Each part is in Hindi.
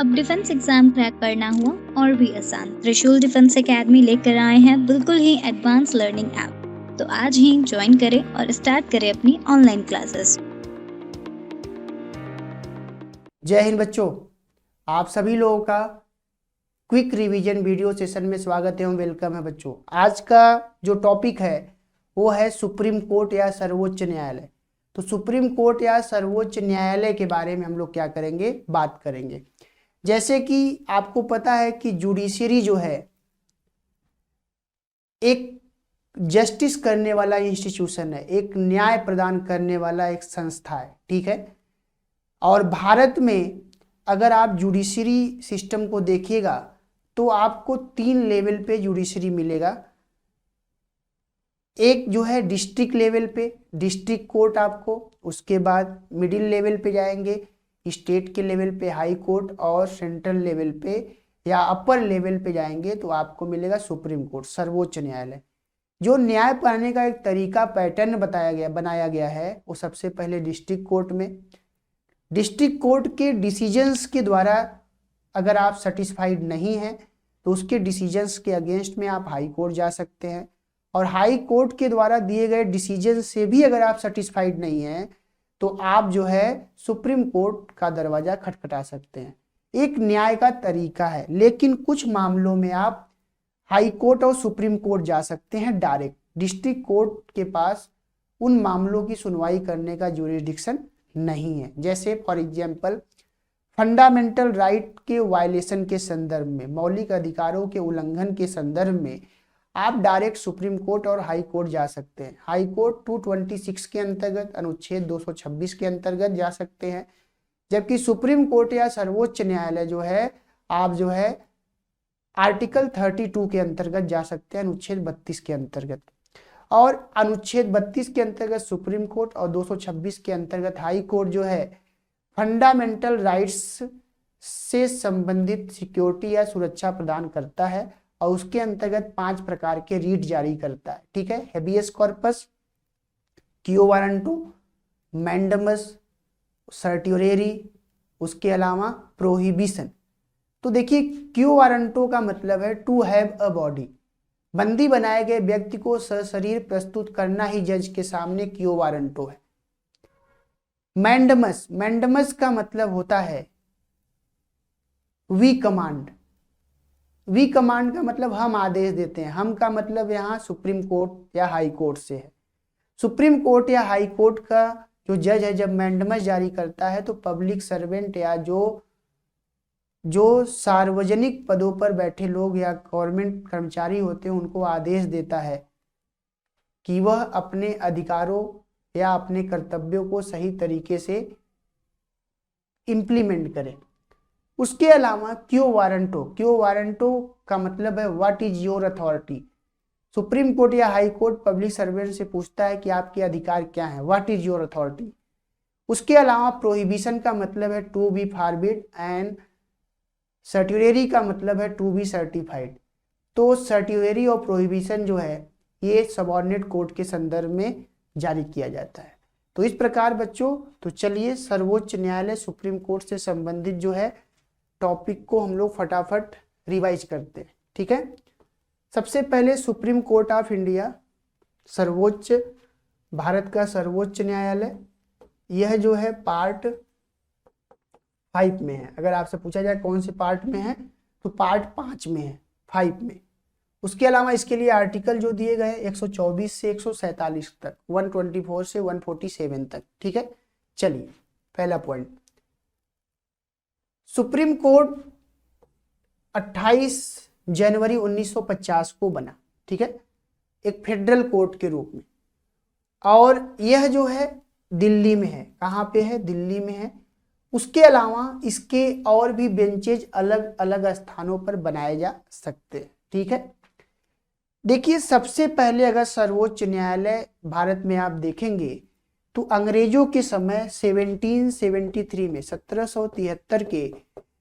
अब डिफेंस एग्जाम क्रैक करना हुआ और भी आसान। त्रिशूल डिफेंस एकेडमी लेकर आए हैं बिल्कुल ही एडवांस लर्निंग ऐप। तो आज ही ज्वाइन करें और स्टार्ट करें अपनी ऑनलाइन क्लासेस। जय हिंद बच्चों, आप सभी लोगों का क्विक रिवीजन वीडियो सेशन में स्वागत एवं वेलकम है। बच्चों, आज का जो टॉपिक है वो है सुप्रीम कोर्ट या सर्वोच्च न्यायालय। तो सुप्रीम कोर्ट या सर्वोच्च न्यायालय के बारे में हम लोग क्या करेंगे, बात करेंगे। जैसे कि आपको पता है कि जुडिशरी जो है एक जस्टिस करने वाला इंस्टीट्यूशन है, एक न्याय प्रदान करने वाला एक संस्था है, ठीक है। और भारत में अगर आप जुडिशरी सिस्टम को देखिएगा तो आपको 3 लेवल पे जुडिशरी मिलेगा। एक जो है डिस्ट्रिक्ट लेवल पे, डिस्ट्रिक्ट कोर्ट आपको, उसके बाद मिडिल लेवल पे जाएंगे स्टेट के लेवल पे हाई कोर्ट, और सेंट्रल लेवल पे या अपर लेवल पे जाएंगे तो आपको मिलेगा सुप्रीम कोर्ट, सर्वोच्च न्यायालय। जो न्याय पाने का एक तरीका, पैटर्न बनाया गया है वो सबसे पहले डिस्ट्रिक्ट कोर्ट में। डिस्ट्रिक्ट कोर्ट के डिसीजंस के द्वारा अगर आप सेटिस्फाइड नहीं हैं तो उसके डिसीजंस के अगेंस्ट में आप हाई कोर्ट जा सकते हैं, और हाई कोर्ट के द्वारा दिए गए डिसीजन से भी अगर आप सेटिस्फाइड नहीं हैं तो आप जो है सुप्रीम कोर्ट का दरवाजा खटखटा सकते हैं। एक न्याय का तरीका है, लेकिन कुछ मामलों में आप हाई कोर्ट और सुप्रीम कोर्ट जा सकते हैं डायरेक्ट। डिस्ट्रिक्ट कोर्ट के पास उन मामलों की सुनवाई करने का ज्यूरिसडिक्शन नहीं है। जैसे फॉर एग्जाम्पल फंडामेंटल राइट के वायलेशन के संदर्भ में, मौलिक अधिकारों के उल्लंघन के संदर्भ में आप डायरेक्ट सुप्रीम कोर्ट और हाई कोर्ट जा सकते हैं। हाई कोर्ट 226 के अंतर्गत, अनुच्छेद 226 के अंतर्गत जा सकते हैं, जबकि सुप्रीम कोर्ट या सर्वोच्च न्यायालय जो है आप जो है आर्टिकल 32 के अंतर्गत जा सकते हैं, अनुच्छेद 32 के अंतर्गत। और अनुच्छेद 32 के अंतर्गत सुप्रीम कोर्ट और 226 के अंतर्गत हाई कोर्ट जो है फंडामेंटल राइट्स से संबंधित सिक्योरिटी या सुरक्षा प्रदान करता है, और उसके अंतर्गत 5 प्रकार के रीट जारी करता है, ठीक है। Habeas corpus, quo warranto, mandamus, certiorari, उसके अलावा प्रोहिबिशन। तो देखिए, क्यो वारंटो का मतलब है टू हैव अ बॉडी, बंदी बनाए गए व्यक्ति को सशरीर प्रस्तुत करना ही जज के सामने क्यो वारंटो है। मैंडमस, मैंडमस का मतलब होता है वी कमांड। वी कमांड का मतलब हम आदेश देते हैं। हम का मतलब यहाँ सुप्रीम कोर्ट या हाई कोर्ट से है। सुप्रीम कोर्ट या हाई कोर्ट का जो जज है जब मैंडमस जारी करता है तो पब्लिक सर्वेंट या जो सार्वजनिक पदों पर बैठे लोग या गवर्नमेंट कर्मचारी होते हैं उनको आदेश देता है कि वह अपने अधिकारों या अपने कर्तव्यों को सही तरीके से इम्प्लीमेंट करें। उसके अलावा क्यो वारंटो, क्यो वारंटो का मतलब है what is your authority. Supreme court या हाई कोर्ट पब्लिक सर्वेंट से पूछता है कि आपके अधिकार क्या है, व्हाट इज योर अथॉरिटी। उसके अलावा प्रोहिबिशन का मतलब है टू बी फॉरबिड, एंड सर्टियोरेरी का मतलब है टू बी सर्टिफाइड। तो सर्टियोरेरी और प्रोहिबिशन जो है ये सबऑर्डिनेट कोर्ट के संदर्भ में जारी किया जाता है। तो इस प्रकार बच्चों, तो चलिए सर्वोच्च न्यायालय सुप्रीम कोर्ट से संबंधित जो है टॉपिक को हम लोग फटाफट रिवाइज करते हैं, ठीक है। सबसे पहले सुप्रीम कोर्ट ऑफ इंडिया, सर्वोच्च, भारत का सर्वोच्च न्यायालय, यह जो है पार्ट 5 में है। अगर आपसे पूछा जाए कौन से पार्ट में है तो पार्ट 5 में है, 5 में। उसके अलावा इसके लिए आर्टिकल जो दिए गए 124 से 147 तक, 124 से 147 तक, ठीक है। चलिए पहला पॉइंट, सुप्रीम कोर्ट 28 जनवरी 1950 को बना, ठीक है, एक फेडरल कोर्ट के रूप में। और यह जो है दिल्ली में है। कहाँ पे है? दिल्ली में है। उसके अलावा इसके और भी बेंचेज अलग अलग स्थानों पर बनाए जा सकते हैं, ठीक है। देखिए, सबसे पहले अगर सर्वोच्च न्यायालय भारत में आप देखेंगे तो अंग्रेजों के समय 1773 में 1773 के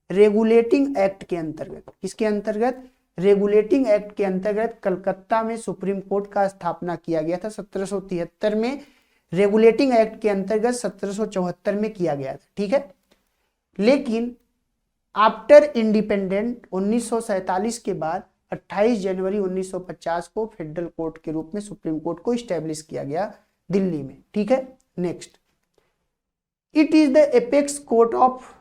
रेगुलेटिंग एक्ट के अंतर्गत, किसके अंतर्गत? रेगुलेटिंग एक्ट के अंतर्गत कलकत्ता में सुप्रीम कोर्ट का स्थापना किया गया था। 1773 में रेगुलेटिंग एक्ट के अंतर्गत 1774 में किया गया था, ठीक है। लेकिन आफ्टर इंडिपेंडेंट 1947 के बाद 28 जनवरी 1950 को फेडरल कोर्ट के रूप में सुप्रीम कोर्ट को स्टैब्लिश किया गया दिल्ली में। ठीक है, next, it is the apex court of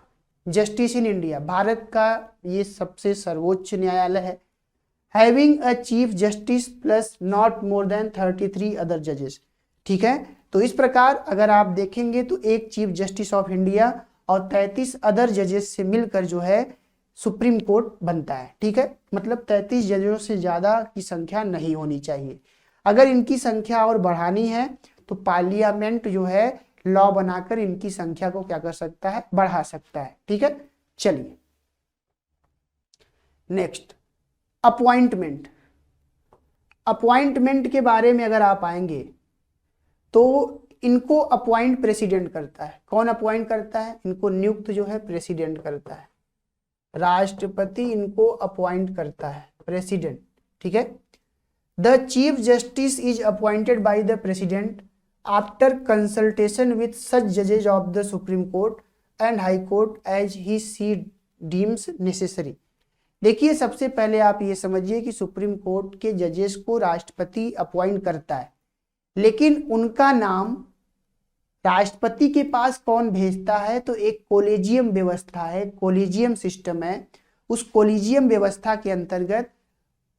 justice in India. Bharat का ये सबसे सर्वोच्च न्यायालय है। Having a chief justice plus not more than 33 other जजेस। ठीक है, तो इस प्रकार अगर आप देखेंगे तो एक चीफ जस्टिस ऑफ इंडिया और 33 अदर जजेस से मिलकर जो है सुप्रीम कोर्ट बनता है। ठीक है, मतलब 33 जजों से ज्यादा की संख्या नहीं होनी चाहिए। अगर इनकी संख्या और बढ़ानी है तो पार्लियामेंट जो है लॉ बनाकर इनकी संख्या को क्या कर सकता है, बढ़ा सकता है। ठीक है, चलिए नेक्स्ट, अपॉइंटमेंट। अपॉइंटमेंट के बारे में अगर आप आएंगे तो इनको अपॉइंट प्रेसिडेंट करता है। कौन अपॉइंट करता है? इनको नियुक्त जो है प्रेसिडेंट करता है। राष्ट्रपति इनको अपॉइंट करता है, प्रेसिडेंट। ठीक है, the chief justice is appointed by the president after consultation with such जजेज of the supreme court and high court as he see deems necessary. देखिए, सबसे पहले आप ये समझिए कि सुप्रीम कोर्ट के जजेस को राष्ट्रपति अपॉइंट करता है, लेकिन उनका नाम राष्ट्रपति के पास कौन भेजता है? तो एक कोलेजियम व्यवस्था है, कोलेजियम सिस्टम है। उस कोलेजियम व्यवस्था के अंतर्गत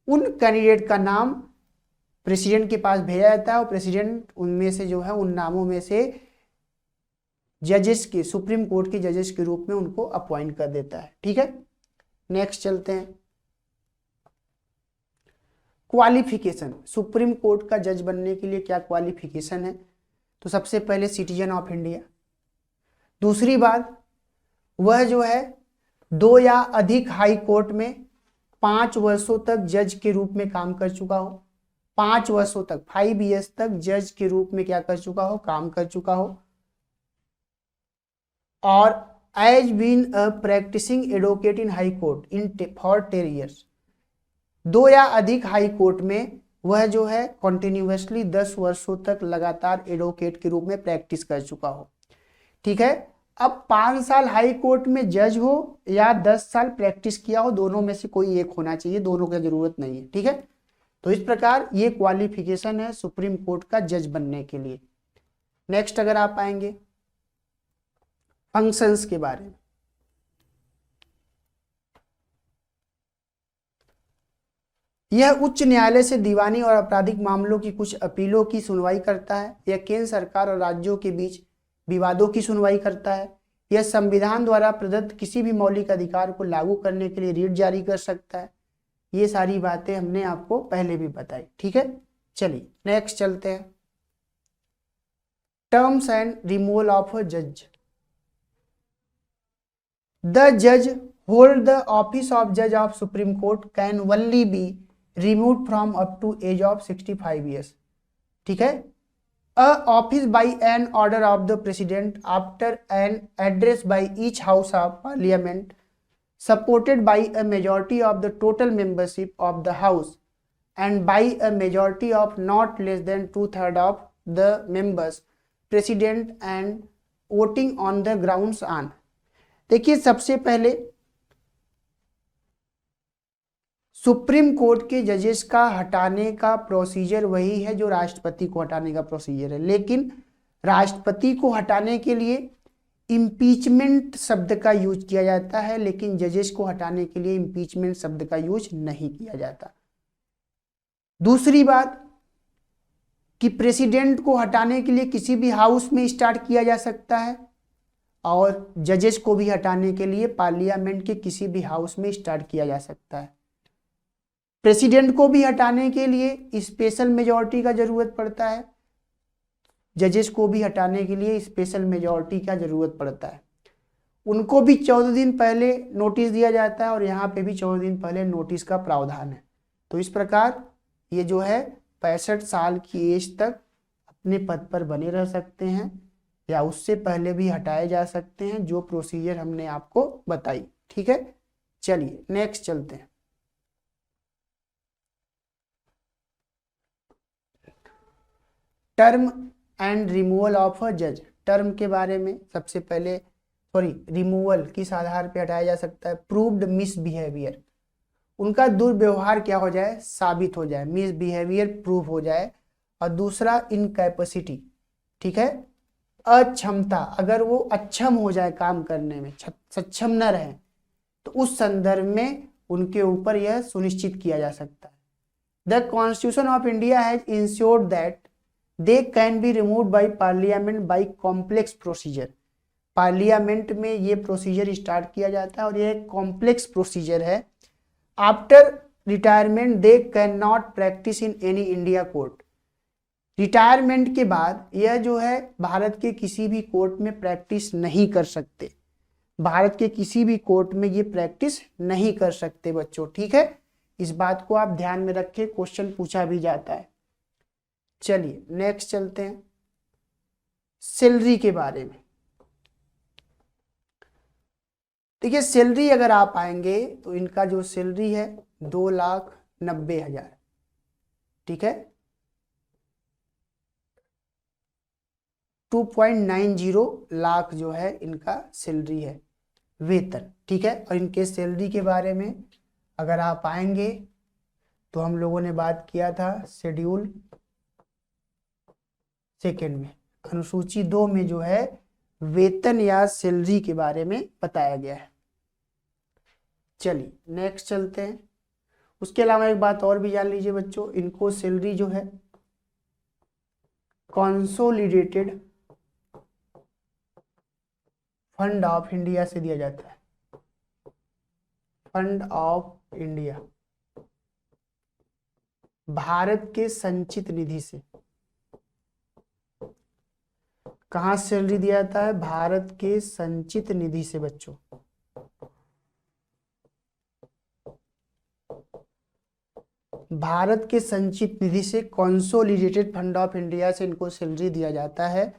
उन कैंडिडेट का नाम प्रेसिडेंट के पास भेजा जाता है और प्रेसिडेंट उनमें से जो है उन नामों में से जजेस के, सुप्रीम कोर्ट के जजेस के रूप में उनको अपॉइंट कर देता है। ठीक है, नेक्स्ट चलते हैं। क्वालिफिकेशन, सुप्रीम कोर्ट का जज बनने के लिए क्या क्वालिफिकेशन है? तो सबसे पहले सिटीजन ऑफ इंडिया। दूसरी बात, वह जो है 2 या अधिक हाई कोर्ट में 5 वर्षों तक जज के रूप में काम कर चुका हो। 5 वर्षों तक, 5 years तक जज के रूप में क्या कर चुका हो, काम कर चुका हो। और has been a practising advocate in high court in for 10 years। 2 या अधिक हाई कोर्ट में वह जो है कॉन्टिन्यूसली 10 वर्षों तक लगातार एडवोकेट के रूप में प्रैक्टिस कर चुका हो। ठीक है, अब 5 साल हाई कोर्ट में जज हो या 10 साल प्रैक्टिस किया हो, दोनों में से कोई एक होना चाहिए, दोनों की जरूरत नहीं है। ठीक है, तो इस प्रकार ये क्वालिफिकेशन है सुप्रीम कोर्ट का जज बनने के लिए। नेक्स्ट अगर आप आएंगे फंक्शंस के बारे में, यह उच्च न्यायालय से दीवानी और आपराधिक मामलों की कुछ अपीलों की सुनवाई करता है। यह केंद्र सरकार और राज्यों के बीच विवादों की सुनवाई करता है। यह संविधान द्वारा प्रदत्त किसी भी मौलिक अधिकार को लागू करने के लिए रीट जारी कर सकता है। ये सारी बातें हमने आपको पहले भी बताई। ठीक है, चलिए नेक्स्ट चलते हैं। Terms and removal of a जज। द जज होल्ड द ऑफिस ऑफ जज of supreme court can only B removed from up to age of 65 years। ठीक है, a office by an order of the president after an address by each house of parliament supported by a majority of the total membership of the house and by a majority of not less than 2/3 of the members president and voting on the grounds on। देखिए, सबसे पहले सुप्रीम कोर्ट के जजेस का हटाने का प्रोसीजर वही है जो राष्ट्रपति को हटाने का प्रोसीजर है, लेकिन राष्ट्रपति को हटाने के लिए इम्पीचमेंट शब्द का यूज किया जाता है, लेकिन जजेस को हटाने के लिए इम्पीचमेंट शब्द का यूज नहीं किया जाता। दूसरी बात कि प्रेसिडेंट को हटाने के लिए किसी भी हाउस में स्टार्ट किया जा सकता है और जजेस को भी हटाने के लिए पार्लियामेंट के किसी भी हाउस में स्टार्ट किया जा सकता है। प्रेसिडेंट को भी हटाने के लिए स्पेशल मेजॉरिटी का जरूरत पड़ता है, जजेस को भी हटाने के लिए स्पेशल मेजॉरिटी का जरूरत पड़ता है। उनको भी 14 दिन पहले नोटिस दिया जाता है और यहाँ पे भी 14 दिन पहले नोटिस का प्रावधान है। तो इस प्रकार ये जो है 65 साल की एज तक अपने पद पर बने रह सकते हैं या उससे पहले भी हटाए जा सकते हैं, जो प्रोसीजर हमने आपको बताई। ठीक है, चलिए नेक्स्ट चलते हैं। Term and removal of a जज। टर्म के बारे में सबसे पहले रिमूवल किस आधार पे हटाया जा सकता है, प्रूव्ड मिसबिहेवियर, उनका दुर्व्यवहार क्या हो जाए, साबित हो जाए, मिसबिहेवियर प्रूव हो जाए। और दूसरा इनकैपेसिटी, ठीक है, अक्षमता, अगर वो अक्षम हो जाए काम करने में, सक्षम न रहे, तो उस संदर्भ में उनके ऊपर यह सुनिश्चित किया जा सकता है। The constitution of India has ensured that they can be removed by parliament by complex procedure, parliament में ये प्रोसीजर स्टार्ट किया जाता है और यह कॉम्प्लेक्स प्रोसीजर है। After retirement they can not practice in any India court, retirement के बाद यह जो है भारत के किसी भी कोर्ट में प्रैक्टिस नहीं कर सकते, भारत के किसी भी कोर्ट में ये प्रैक्टिस नहीं कर सकते बच्चों, ठीक है, इस बात को आप ध्यान में रखें, क्वेश्चन पूछा भी जाता है। चलिए नेक्स्ट चलते हैं सैलरी के बारे में। देखिए सैलरी अगर आप आएंगे तो इनका जो सैलरी है 2,90,000, ठीक है, 2.90 लाख जो है इनका सैलरी है, वेतन, ठीक है। और इनके सैलरी के बारे में अगर आप आएंगे तो हम लोगों ने बात किया था शेड्यूल सेकेंड में, अनुसूची 2 में जो है वेतन या सैलरी के बारे में बताया गया है। चलिए नेक्स्ट चलते हैं। उसके अलावा एक बात और भी जान लीजिए बच्चों, इनको सैलरी जो है कंसोलिडेटेड फंड ऑफ इंडिया से दिया जाता है, फंड ऑफ इंडिया, भारत के संचित निधि से। कहां सैलरी दिया जाता है, भारत के संचित निधि से बच्चों। भारत के संचित निधि से, कंसोलिडेटेड फंड ऑफ इंडिया से इनको सैलरी दिया जाता है।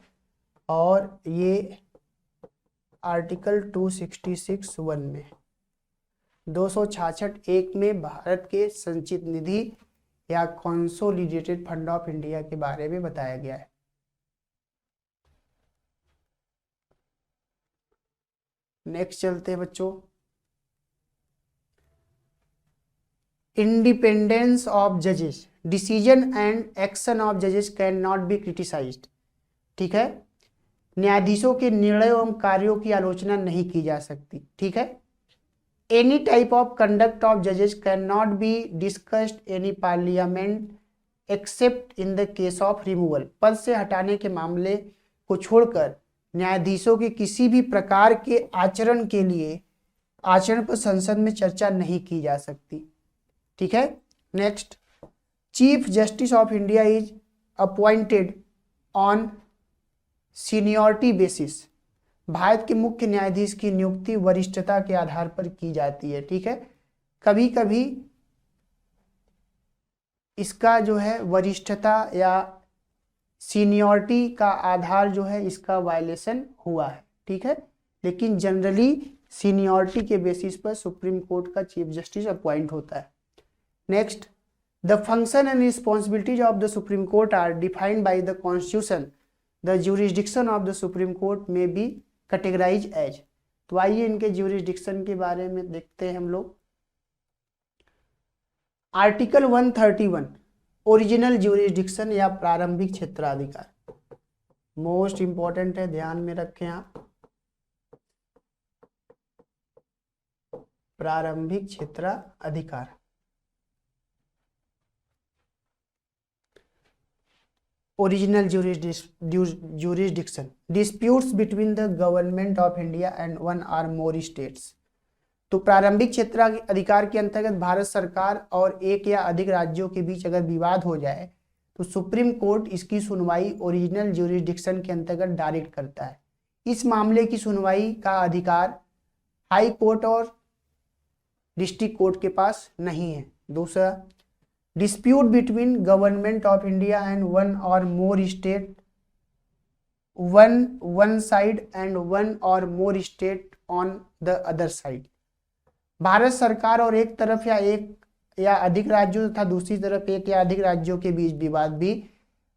और ये आर्टिकल 266(1) में 266(1) में भारत के संचित निधि या कंसोलिडेटेड फंड ऑफ इंडिया के बारे में बताया गया है। नेक्स्ट चलते हैं बच्चों, इंडिपेंडेंस ऑफ जजेस, डिसीजन एंड एक्शन ऑफ जजेस कैन नॉट बी क्रिटिसाइज्ड, ठीक है, न्यायाधीशों के निर्णय एवं कार्यों की आलोचना नहीं की जा सकती, ठीक है। Any type of conduct of जजेस can not be discussed any parliament except in the case of removal, पद से हटाने के मामले को छोड़कर न्यायाधीशों के किसी भी प्रकार के आचरण के लिए आचरण पर संसद में चर्चा नहीं की जा सकती, ठीक है। Next, chief justice of India is appointed on seniority basis, Bharat के मुख्य न्यायाधीश की नियुक्ति वरिष्ठता के आधार पर की जाती है, ठीक है। कभी कभी इसका जो है वरिष्ठता या सीनियरिटी का आधार जो है इसका वायलेशन हुआ है, ठीक है, लेकिन जनरली सीनियरिटी के बेसिस पर सुप्रीम कोर्ट का चीफ जस्टिस अपॉइंट होता है। Next, the function and responsibilities of the supreme court are defined by the constitution, the jurisdiction of the supreme court में बी कैटेगराइज एज। तो आइए इनके ज्यूरिसडिक्शन के बारे में देखते हैं हम लोग। आर्टिकल 131 ओरिजिनल ज्यूरिसडिक्शन या प्रारंभिक क्षेत्राधिकार, मोस्ट इंपॉर्टेंट है, ध्यान में रखें आप, प्रारंभिक क्षेत्राधिकार। Original jurisdiction, disputes between the government of India and one or more states। तो प्रारंभिक क्षेत्राधिकार के अंतर्गत भारत सरकार और एक या अधिक राज्यों के बीच अगर विवाद हो जाए तो सुप्रीम कोर्ट इसकी सुनवाई ओरिजिनल ज्यूरिसडिक्शन के अंतर्गत डायरेक्ट करता है। इस मामले की सुनवाई का अधिकार हाई कोर्ट और डिस्ट्रिक्ट कोर्ट के पास नहीं है। दूसरा, dispute between government of India and one or more state, one side and one or more state on the other side। Bharat सरकार और एक तरफ या अधिक राज्यों तथा दूसरी तरफ एक या अधिक राज्यों के बीच विवाद भी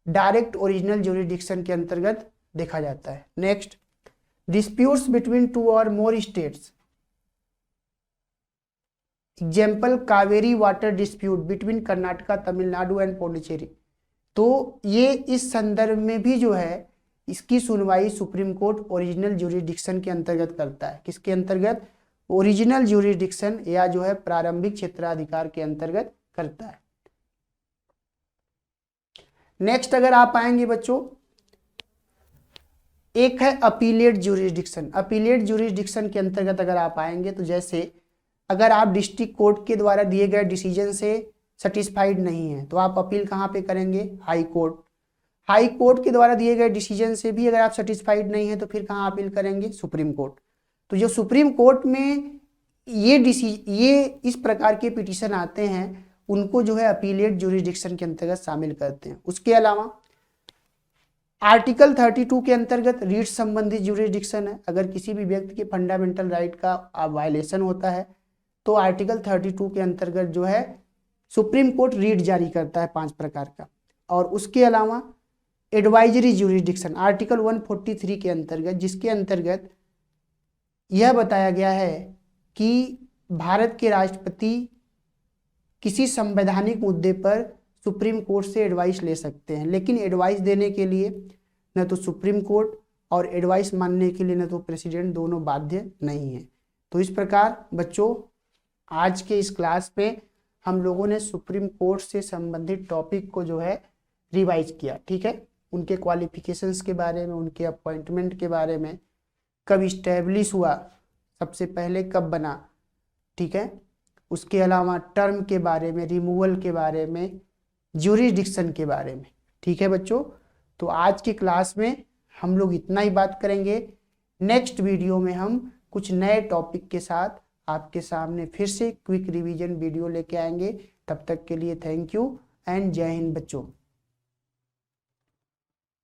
डायरेक्ट ओरिजिनल ज्यूरिसडिक्शन के अंतर्गत देखा जाता है। नेक्स्ट, डिस्प्यूट्स बिटवीन टू और more states, example Kaveri water dispute between Karnataka, Tamil Nadu and Pondicherry. तो ये इस संदर्भ में भी जो है इसकी सुनवाई सुप्रीम कोर्ट ओरिजिनल ज्यूरिसडिक्शन के अंतर्गत करता है। किसके अंतर्गत? ओरिजिनल ज्यूरिसडिक्शन या जो है प्रारंभिक क्षेत्राधिकार के अंतर्गत करता है। नेक्स्ट अगर आप आएंगे बच्चों, एक है अपीलेट ज्यूरिसडिक्शन। अपीलेट ज्यूरिसडिक्शन के अंतर्गत अगर आप आएंगे तो जैसे अगर आप डिस्ट्रिक्ट कोर्ट के द्वारा दिए गए डिसीजन से सेटिस्फाइड नहीं है तो आप अपील कहाँ पे करेंगे? High court. हाई कोर्ट के द्वारा दिए गए डिसीजन से भी अगर आप सेटिस्फाइड नहीं है तो फिर कहाँ अपील करेंगे? Supreme court. तो जो सुप्रीम कोर्ट में ये इस प्रकार के पिटीशन आते हैं उनको जो है अपीलेट ज्यूरिसडिक्शन के अंतर्गत शामिल करते हैं। उसके अलावा आर्टिकल 32 के अंतर्गत रीट संबंधित ज्यूरिसडिक्शन है। अगर किसी भी व्यक्ति के फंडामेंटल राइट का वायलेशन होता है तो आर्टिकल 32 के अंतर्गत जो है सुप्रीम कोर्ट रीट जारी करता है 5 प्रकार का। और उसके अलावा एडवाइजरी ज्यूरिसडिक्शन आर्टिकल 143 के अंतर्गत, जिसके अंतर्गत यह बताया गया है कि भारत के राष्ट्रपति किसी संवैधानिक मुद्दे पर सुप्रीम कोर्ट से एडवाइस ले सकते हैं, लेकिन एडवाइस देने के लिए न तो सुप्रीम कोर्ट और एडवाइस मानने के लिए न तो प्रेसिडेंट दोनों बाध्य नहीं है। तो इस प्रकार बच्चों आज के इस क्लास में हम लोगों ने सुप्रीम कोर्ट से संबंधित टॉपिक को जो है रिवाइज किया। ठीक है, उनके क्वालिफिकेशंस के बारे में, उनके अपॉइंटमेंट के बारे में, कब इस्टेब्लिश हुआ, सबसे पहले कब बना, ठीक है, उसके अलावा टर्म के बारे में, रिमूवल के बारे में, ज्यूरिसडिक्शन के बारे में। ठीक है बच्चों, तो आज की क्लास में हम लोग इतना ही बात करेंगे। नेक्स्ट वीडियो में हम कुछ नए टॉपिक के साथ आपके सामने फिर से क्विक रिवीजन वीडियो लेके आएंगे। तब तक के लिए थैंक यू एंड जय हिंद बच्चों।